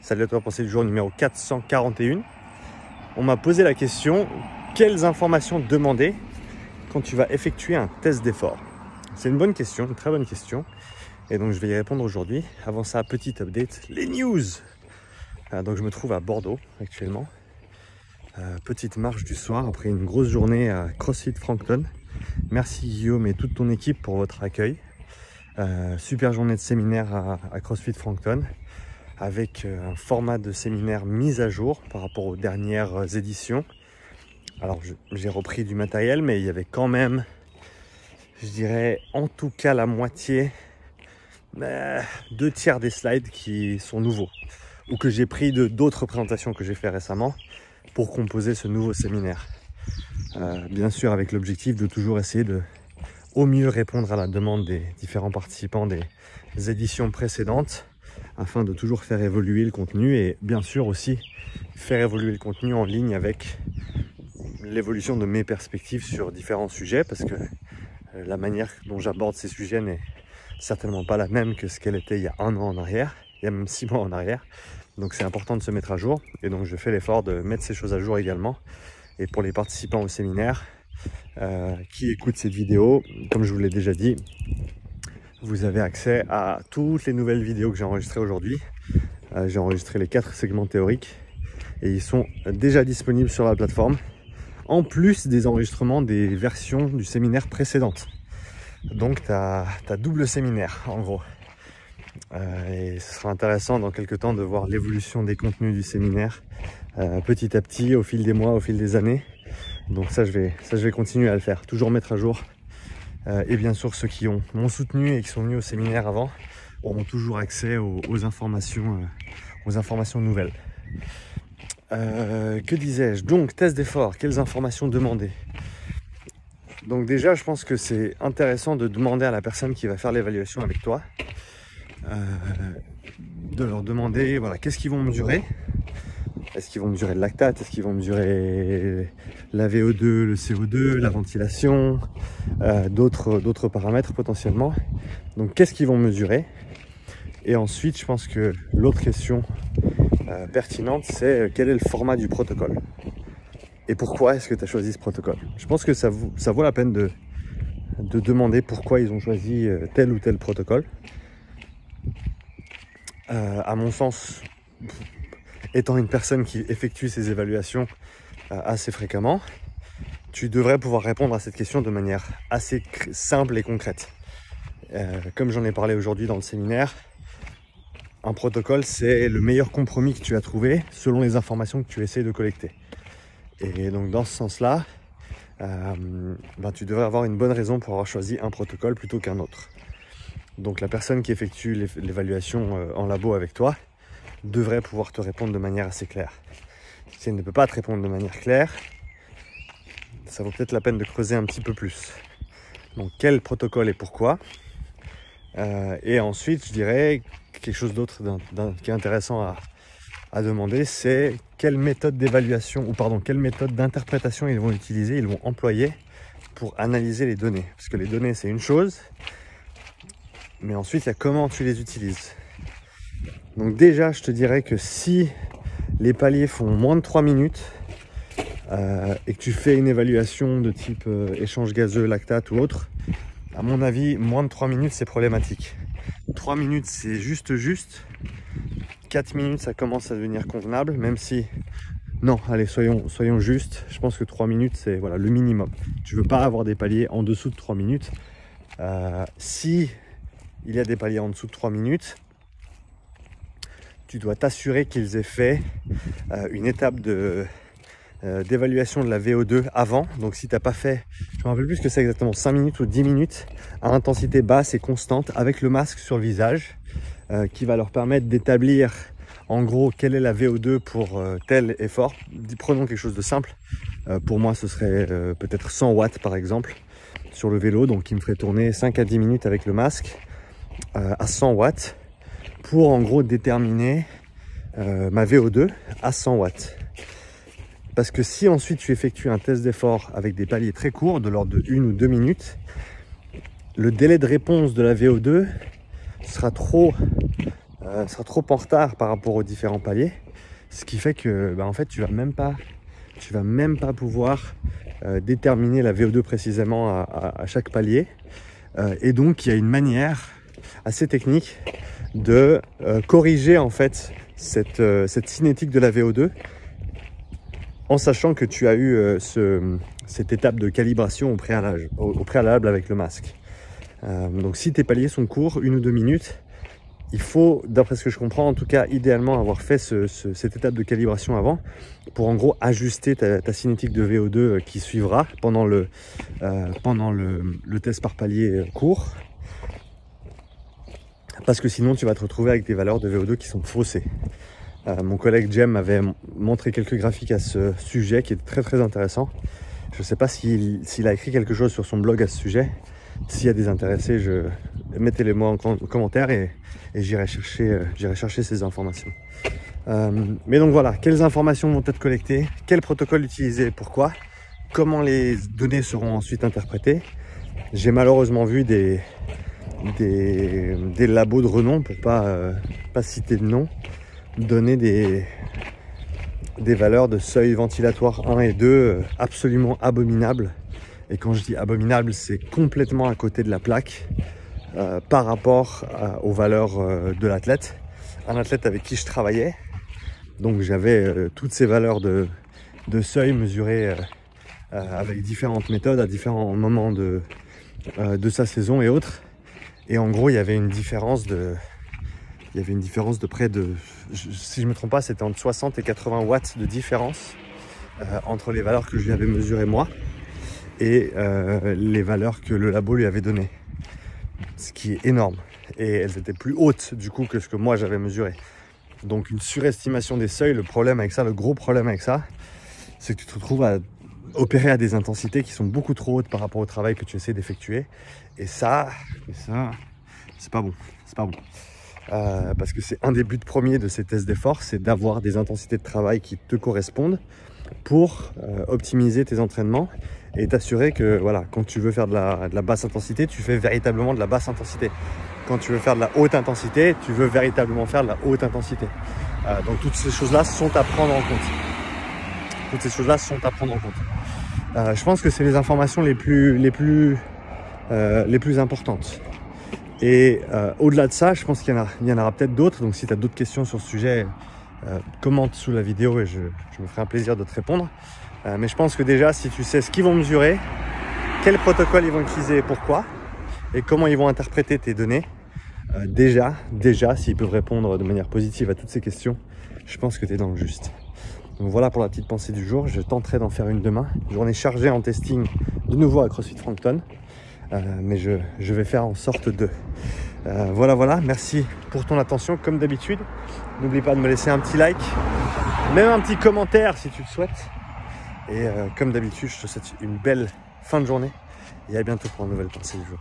Salut à toi pour ce jour numéro 441. On m'a posé la question, quelles informations demander quand tu vas effectuer un test d'effort? C'est une bonne question, une très bonne question. Et donc je vais y répondre aujourd'hui. Avant ça, petit update, les news. Donc je me trouve à Bordeaux actuellement. Petite marche du soir après une grosse journée à CrossFit Frankton. Merci Guillaume et toute ton équipe pour votre accueil. Super journée de séminaire à CrossFit Frankton avec un format de séminaire mis à jour par rapport aux dernières éditions. Alors j'ai repris du matériel, mais il y avait quand même, je dirais en tout cas la moitié, 2/3 des slides qui sont nouveaux ou que j'ai pris de d'autres présentations que j'ai fait récemment pour composer ce nouveau séminaire. Bien sûr avec l'objectif de toujours essayer de au mieux répondre à la demande des différents participants des éditions précédentes afin de toujours faire évoluer le contenu et bien sûr aussi faire évoluer le contenu en ligne avec l'évolution de mes perspectives sur différents sujets, parce que la manière dont j'aborde ces sujets n'est certainement pas la même que ce qu'elle était il y a 1 an en arrière, il y a même 6 mois en arrière. Donc c'est important de se mettre à jour et donc je fais l'effort de mettre ces choses à jour également. Et pour les participants au séminaire qui écoutent cette vidéo, comme je vous l'ai déjà dit, vous avez accès à toutes les nouvelles vidéos que j'ai enregistrées aujourd'hui. J'ai enregistré les 4 segments théoriques et ils sont déjà disponibles sur la plateforme, en plus des enregistrements des versions du séminaire précédentes. Donc tu as double séminaire en gros. Et ce sera intéressant dans quelques temps de voir l'évolution des contenus du séminaire petit à petit, au fil des mois, au fil des années. Donc ça je vais continuer à le faire, toujours mettre à jour. Et bien sûr ceux qui m'ont soutenu et qui sont venus au séminaire avant auront toujours accès aux informations nouvelles. Que disais-je? Donc test d'effort, quelles informations demander? Donc déjà je pense que c'est intéressant de demander à la personne qui va faire l'évaluation avec toi, de leur demander voilà, qu'est-ce qu'ils vont mesurer. Est-ce qu'ils vont mesurer le lactate? Est-ce qu'ils vont mesurer la VO2, le CO2, la ventilation, d'autres paramètres potentiellement? Donc qu'est-ce qu'ils vont mesurer? Et ensuite je pense que l'autre question pertinente, c'est quel est le format du protocole? Et pourquoi est-ce que tu as choisi ce protocole? Je pense que ça vaut la peine de demander pourquoi ils ont choisi tel ou tel protocole. À mon sens, étant une personne qui effectue ces évaluations assez fréquemment, tu devrais pouvoir répondre à cette question de manière assez simple et concrète. Comme j'en ai parlé aujourd'hui dans le séminaire, un protocole, c'est le meilleur compromis que tu as trouvé selon les informations que tu essaies de collecter. Et donc dans ce sens-là, tu devrais avoir une bonne raison pour avoir choisi un protocole plutôt qu'un autre. Donc la personne qui effectue l'évaluation en labo avec toi devrait pouvoir te répondre de manière assez claire. Si elle ne peut pas te répondre de manière claire, ça vaut peut-être la peine de creuser un petit peu plus. Donc quel protocole et pourquoi? Et ensuite, je dirais quelque chose d'autre qui est intéressant à demander, c'est quelle méthode d'évaluation, ou pardon, quelle méthode d'interprétation ils vont utiliser, ils vont employer pour analyser les données. Parce que les données, c'est une chose, mais ensuite, il y a comment tu les utilises. Donc déjà, je te dirais que si les paliers font moins de 3 minutes et que tu fais une évaluation de type échange gazeux, lactate ou autre, à mon avis, moins de 3 minutes, c'est problématique. 3 minutes, c'est juste. 4 minutes, ça commence à devenir convenable, même si... Non, allez, soyons justes. Je pense que 3 minutes, c'est voilà, le minimum. Tu veux pas avoir des paliers en dessous de 3 minutes. Si il y a des paliers en dessous de 3 minutes, tu dois t'assurer qu'ils aient fait une étape d'évaluation de la VO2 avant. Donc si tu n'as pas fait, je me rappelle plus ce que c'est exactement, 5 minutes ou 10 minutes à intensité basse et constante avec le masque sur le visage, qui va leur permettre d'établir en gros quelle est la VO2 pour tel effort. Prenons quelque chose de simple. Pour moi ce serait peut-être 100 watts par exemple sur le vélo, donc qui me ferait tourner 5 à 10 minutes avec le masque à 100 watts pour en gros déterminer ma VO2 à 100 watts. Parce que si ensuite tu effectues un test d'effort avec des paliers très courts, de l'ordre de 1 ou 2 minutes, le délai de réponse de la VO2 sera trop sera trop en retard par rapport aux différents paliers, ce qui fait que en fait tu vas même pas pouvoir déterminer la VO2 précisément à chaque palier. Et donc il y a une manière assez technique de corriger en fait cette cinétique de la VO2 en sachant que tu as eu cette étape de calibration au préalable avec le masque. Donc si tes paliers sont courts, 1 ou 2 minutes, il faut, d'après ce que je comprends, en tout cas idéalement avoir fait cette étape de calibration avant pour en gros ajuster ta cinétique de VO2 qui suivra pendant le test par palier court. Parce que sinon tu vas te retrouver avec des valeurs de VO2 qui sont faussées. Mon collègue Jem m'avait montré quelques graphiques à ce sujet qui est très très intéressant. Je ne sais pas s'il a écrit quelque chose sur son blog à ce sujet. S'il y a des intéressés, mettez-les moi en commentaire et j'irai chercher ces informations. Mais donc voilà, quelles informations vont être collectées, quel protocole utiliser, pourquoi, comment les données seront ensuite interprétées. J'ai malheureusement vu des labos de renom, pour pas citer de nom, donner des valeurs de seuil ventilatoire 1 et 2 absolument abominables. Et quand je dis abominable, c'est complètement à côté de la plaque par rapport aux valeurs de l'athlète. Un athlète avec qui je travaillais. Donc j'avais toutes ces valeurs de seuil mesurées avec différentes méthodes à différents moments de sa saison et autres. Et en gros, il y avait une différence de près de, si je ne me trompe pas, c'était entre 60 et 80 watts de différence entre les valeurs que je lui avais mesurées moi et les valeurs que le labo lui avait données. Ce qui est énorme. Et elles étaient plus hautes du coup que ce que moi j'avais mesuré. Donc une surestimation des seuils, le gros problème avec ça, c'est que tu te retrouves à opérer à des intensités qui sont beaucoup trop hautes par rapport au travail que tu essaies d'effectuer. Et ça, c'est pas bon. C'est pas bon. Parce que c'est un des buts premiers de ces tests d'effort, c'est d'avoir des intensités de travail qui te correspondent pour optimiser tes entraînements et t'assurer que voilà, quand tu veux faire de la basse intensité, tu fais véritablement de la basse intensité. Quand tu veux faire de la haute intensité, tu veux véritablement faire de la haute intensité. Donc toutes ces choses-là sont à prendre en compte. Je pense que c'est les informations les plus importantes. Et au-delà de ça, je pense qu'il y en aura peut-être d'autres. Donc si tu as d'autres questions sur ce sujet, commente sous la vidéo et je me ferai un plaisir de te répondre. Mais je pense que déjà, si tu sais ce qu'ils vont mesurer, quel protocole ils vont utiliser et pourquoi, et comment ils vont interpréter tes données, déjà, s'ils peuvent répondre de manière positive à toutes ces questions, je pense que tu es dans le juste. Donc voilà pour la petite pensée du jour. Je tenterai d'en faire une demain. Journée chargée en testing de nouveau à CrossFit Frampton. Mais je vais faire en sorte de... Voilà, merci pour ton attention comme d'habitude. N'oublie pas de me laisser un petit like, même un petit commentaire si tu le souhaites. Et comme d'habitude, je te souhaite une belle fin de journée et à bientôt pour une nouvelle pensée du jour.